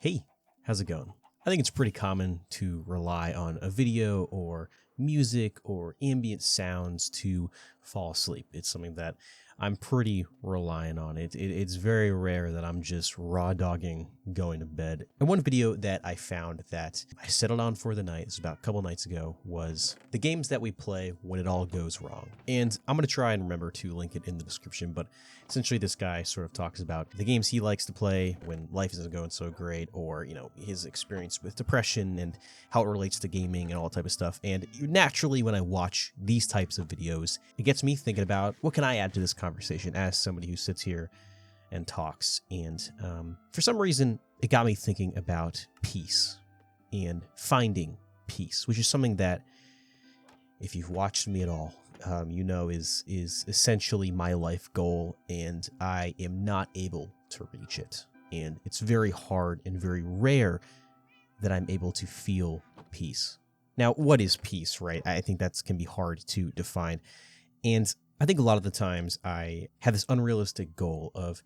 Hey, how's it going? I think it's pretty common to rely on a video or music or ambient sounds to fall asleep. It's something that I'm pretty reliant on. It's very rare that I'm just raw dogging going to bed. And one video that I found that I settled on for the night, is about a couple nights ago, was the games that we play when it all goes wrong. And I'm going to try and remember to link it in the description, but essentially this guy sort of talks about the games he likes to play when life isn't going so great, or, his experience with depression and how it relates to gaming and all that type of stuff. And naturally, when I watch these types of videos, it gets me thinking about what can I add to this conversation as somebody who sits here and talks. And for some reason, it got me thinking about peace and finding peace, which is something that, if you've watched me at all, is essentially my life goal, and I am not able to reach it. And it's very hard and very rare that I'm able to feel peace. Now, what is peace, right? I think that can be hard to define. And I think a lot of the times I have this unrealistic goal of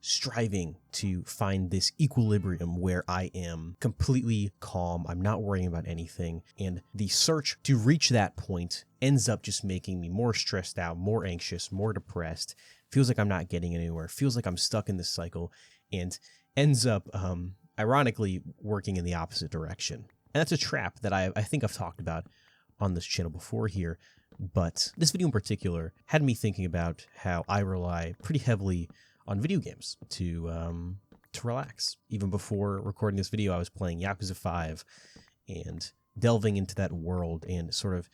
striving to find this equilibrium where I am completely calm, I'm not worrying about anything, and the search to reach that point ends up just making me more stressed out, more anxious, more depressed, feels like I'm not getting anywhere, feels like I'm stuck in this cycle, and ends up, ironically, working in the opposite direction. And that's a trap that I think I've talked about on this channel before here, but this video in particular had me thinking about how I rely pretty heavily on video games to relax. Even before recording this video, I was playing Yakuza 5 and delving into that world and sort of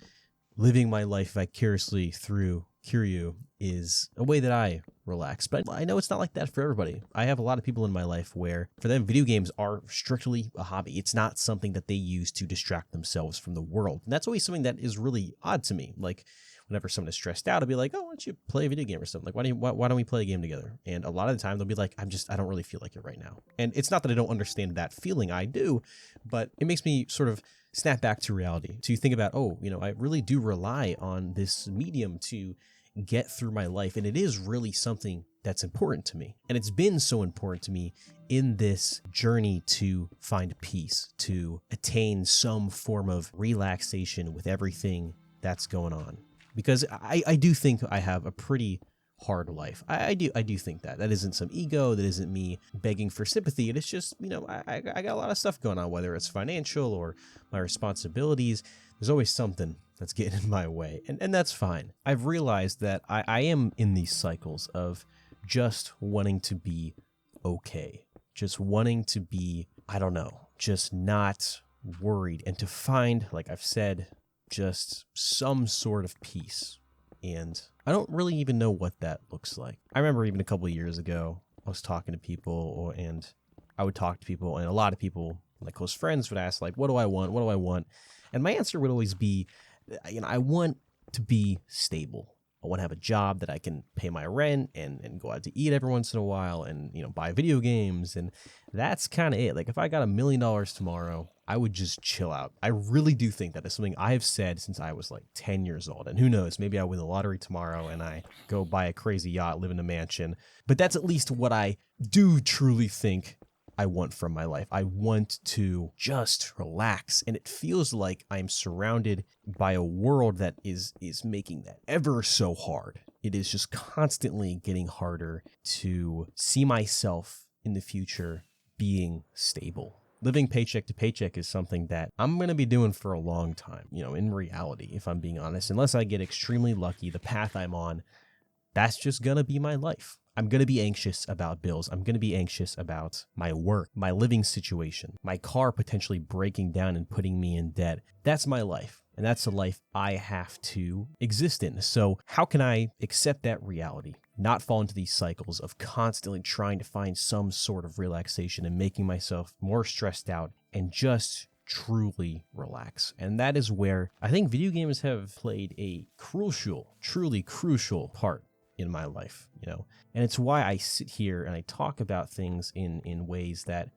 living my life vicariously through Kiryu is a way that I relax. But I know it's not like that for everybody. I have a lot of people in my life where for them, video games are strictly a hobby. It's not something that they use to distract themselves from the world. And that's always something that is really odd to me. Like, whenever someone is stressed out, I'll be like, oh, why don't you play a video game or something? Like, why don't we play a game together? And a lot of the time they'll be like, I don't really feel like it right now. And it's not that I don't understand that feeling, I do, but it makes me sort of snap back to reality, to think about, I really do rely on this medium to get through my life. And it is really something that's important to me. And it's been so important to me in this journey to find peace, to attain some form of relaxation with everything that's going on. Because I do think I have a pretty hard life. I do think that. That isn't some ego. That isn't me begging for sympathy. It is just, I got a lot of stuff going on, whether it's financial or my responsibilities. There's always something that's getting in my way. And that's fine. I've realized that I am in these cycles of just wanting to be okay. Just wanting to be, just not worried. And to find, like I've said, just some sort of peace. And I don't really even know what that looks like. I remember even a couple of years ago, I was talking to people, and I would talk to people, and a lot of people, like close friends, would ask, like, what do I want? What do I want? And my answer would always be, I want to be stable. I want to have a job that I can pay my rent and go out to eat every once in a while and, buy video games. And that's kind of it. Like, if I got $1 million tomorrow, I would just chill out. I really do think that is something I have said since I was like 10 years old. And who knows, maybe I win the lottery tomorrow and I go buy a crazy yacht, live in a mansion. But that's at least what I do truly think I want from my life. I want to just relax. And it feels like I'm surrounded by a world that is making that ever so hard. It is just constantly getting harder to see myself in the future being stable. Living paycheck to paycheck is something that I'm going to be doing for a long time, in reality, if I'm being honest. Unless I get extremely lucky, the path I'm on, that's just going to be my life. I'm going to be anxious about bills. I'm going to be anxious about my work, my living situation, my car potentially breaking down and putting me in debt. That's my life. And that's the life I have to exist in. So how can I accept that reality? Not fall into these cycles of constantly trying to find some sort of relaxation and making myself more stressed out and just truly relax. And that is where I think video games have played a truly crucial part in my life, and it's why I sit here and I talk about things in ways that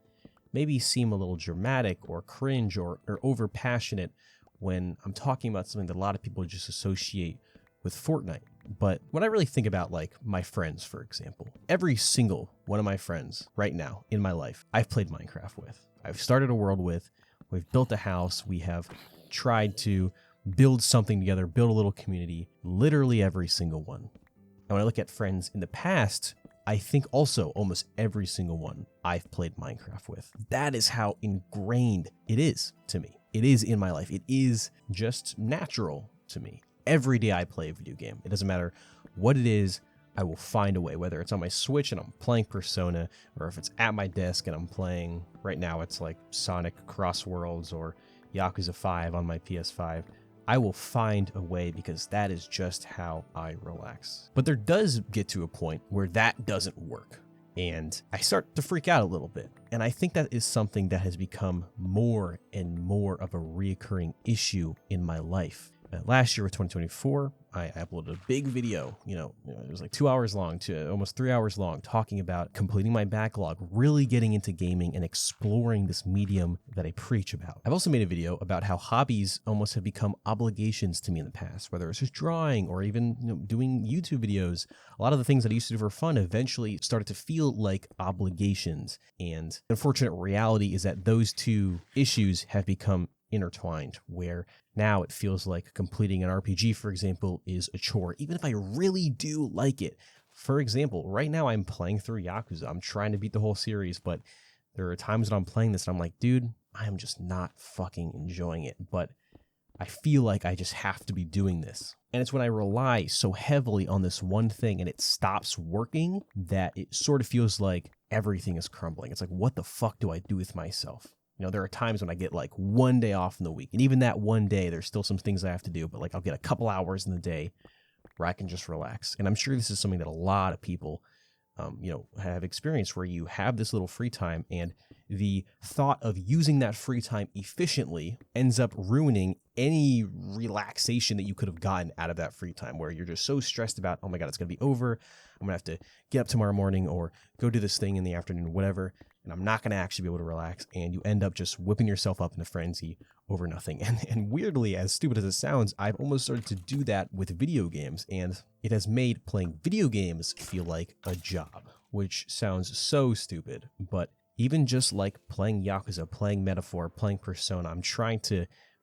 maybe seem a little dramatic or cringe or over passionate when I'm talking about something that a lot of people just associate with Fortnite. But when I really think about like my friends, for example, every single one of my friends right now in my life, I've played Minecraft with. I've started a world with, we've built a house, we have tried to build something together, build a little community, literally every single one. And when I look at friends in the past, I think also almost every single one I've played Minecraft with. That is how ingrained it is to me. It is in my life. It is just natural to me. Every day I play a video game. It doesn't matter what it is, I will find a way, whether it's on my Switch and I'm playing Persona, or if it's at my desk and I'm playing, right now it's like Sonic Cross Worlds or Yakuza 5 on my PS5. I will find a way because that is just how I relax. But there does get to a point where that doesn't work and I start to freak out a little bit. And I think that is something that has become more and more of a reoccurring issue in my life. Last year with 2024, I uploaded a big video, it was like 2 hours long to almost 3 hours long, talking about completing my backlog, really getting into gaming and exploring this medium that I preach about. I've also made a video about how hobbies almost have become obligations to me in the past, whether it's just drawing or even doing YouTube videos. A lot of the things that I used to do for fun eventually started to feel like obligations. And the unfortunate reality is that those two issues have become intertwined, where now it feels like completing an RPG, for example, is a chore, even if I really do like it. For example, right now I'm playing through Yakuza. I'm trying to beat the whole series, but there are times that I'm playing this and I'm like, dude, I am just not fucking enjoying it. But I feel like I just have to be doing this. And it's when I rely so heavily on this one thing and it stops working that it sort of feels like everything is crumbling. It's like, what the fuck do I do with myself? There are times when I get like one day off in the week, and even that one day, there's still some things I have to do, but like I'll get a couple hours in the day where I can just relax. And I'm sure this is something that a lot of people, have experienced, where you have this little free time and the thought of using that free time efficiently ends up ruining any relaxation that you could have gotten out of that free time, where you're just so stressed about, oh my God, it's going to be over. I'm going to have to get up tomorrow morning or go do this thing in the afternoon, whatever. And I'm not going to actually be able to relax. And you end up just whipping yourself up in a frenzy over nothing. And weirdly, as stupid as it sounds, I've almost started to do that with video games. And it has made playing video games feel like a job, which sounds so stupid. But even just like playing Yakuza, playing Metaphor, playing Persona,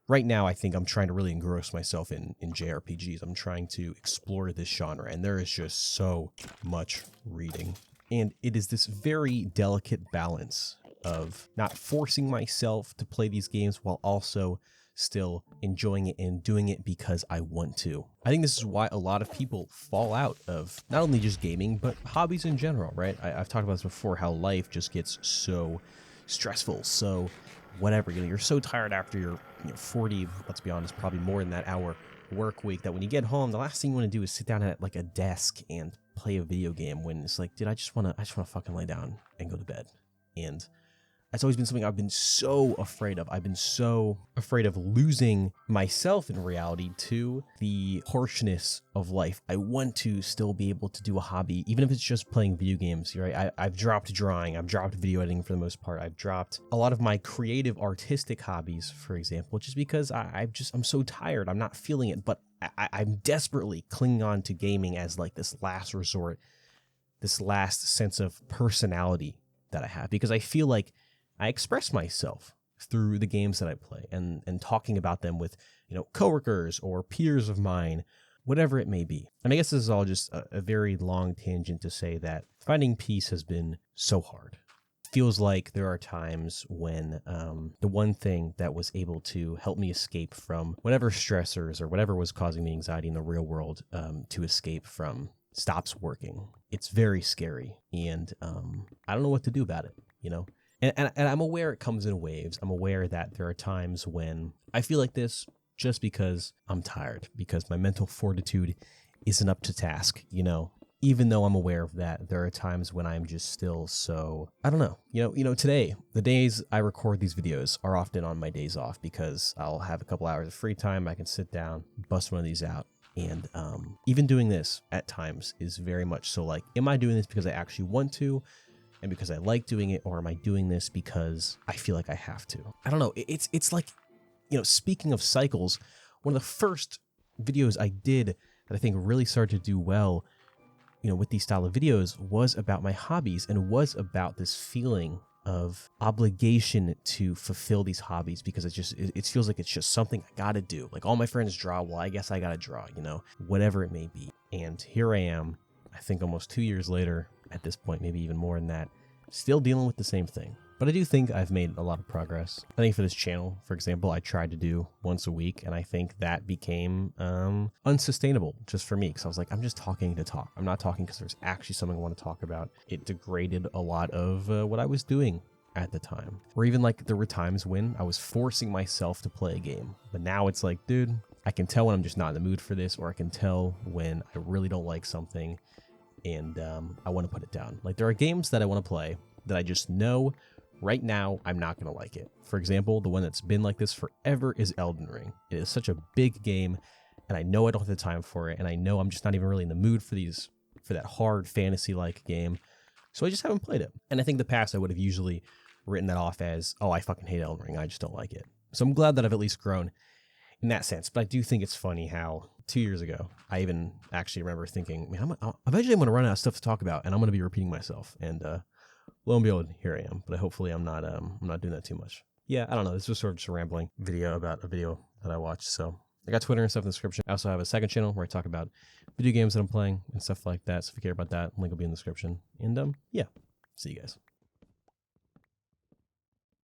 right now, I think I'm trying to really engross myself in JRPGs. I'm trying to explore this genre. And there is just so much reading. And it is this very delicate balance of not forcing myself to play these games while also still enjoying it and doing it because I want to. I think this is why a lot of people fall out of not only just gaming, but hobbies in general, right? I've talked about this before, how life just gets so stressful, so whatever. You're so tired after your 40, let's be honest, probably more than that hour work week, that when you get home, the last thing you want to do is sit down at like a desk and play a video game, when it's like, dude, I just want to fucking lay down and go to bed. And that's always been something I've been so afraid of. I've been so afraid of losing myself in reality to the harshness of life. I want to still be able to do a hobby, even if it's just playing video games, right? I've dropped drawing, I've dropped video editing for the most part. I've dropped a lot of my creative artistic hobbies, for example, just because I'm so tired. I'm not feeling it, but I'm desperately clinging on to gaming as like this last resort, this last sense of personality that I have, because I feel like I express myself through the games that I play and talking about them with, coworkers or peers of mine, whatever it may be. And I guess this is all just a very long tangent to say that finding peace has been so hard. It feels like there are times when the one thing that was able to help me escape from whatever stressors or whatever was causing me anxiety in the real world to escape from stops working. It's very scary. And I don't know what to do about it, And I'm aware it comes in waves. I'm aware that there are times when I feel like this just because I'm tired, because my mental fortitude isn't up to task, Even though I'm aware of that, there are times when I'm just still so, I don't know. Today, the days I record these videos are often on my days off, because I'll have a couple hours of free time. I can sit down, bust one of these out. And even doing this at times is very much so like, am I doing this because I actually want to? And because I like doing it, or am I doing this because I feel like I have to? I don't know. It's like, speaking of cycles, one of the first videos I did that I think really started to do well, with these style of videos was about my hobbies and was about this feeling of obligation to fulfill these hobbies, because it feels like it's just something I gotta do. Like, all my friends draw, well, I guess I gotta draw, whatever it may be. And here I am, I think almost 2 years later, at this point, maybe even more than that, still dealing with the same thing. But I do think I've made a lot of progress. I think for this channel, for example, I tried to do once a week, and I think that became unsustainable just for me, because I was like, I'm just talking to talk. I'm not talking because there's actually something I want to talk about. It degraded a lot of what I was doing at the time. Or even like there were times when I was forcing myself to play a game. But now it's like, dude, I can tell when I'm just not in the mood for this, or I can tell when I really don't like something and I want to put it down. Like, there are games that I want to play that I just know right now I'm not going to like it. For example, the one that's been like this forever is Elden Ring. It is such a big game, and I know I don't have the time for it, and I know I'm just not even really in the mood for that hard fantasy-like game, so I just haven't played it. And I think in the past I would have usually written that off as, oh, I fucking hate Elden Ring, I just don't like it. So I'm glad that I've at least grown in that sense. But I do think it's funny how 2 years ago, I even actually remember thinking, man, eventually I'm going to run out of stuff to talk about, and I'm going to be repeating myself. And lo and behold, here I am. But hopefully I'm not doing that too much. Yeah, I don't know. This was sort of just a rambling video about a video that I watched. So I got Twitter and stuff in the description. I also have a second channel where I talk about video games that I'm playing and stuff like that. So if you care about that, link will be in the description. And yeah, see you guys.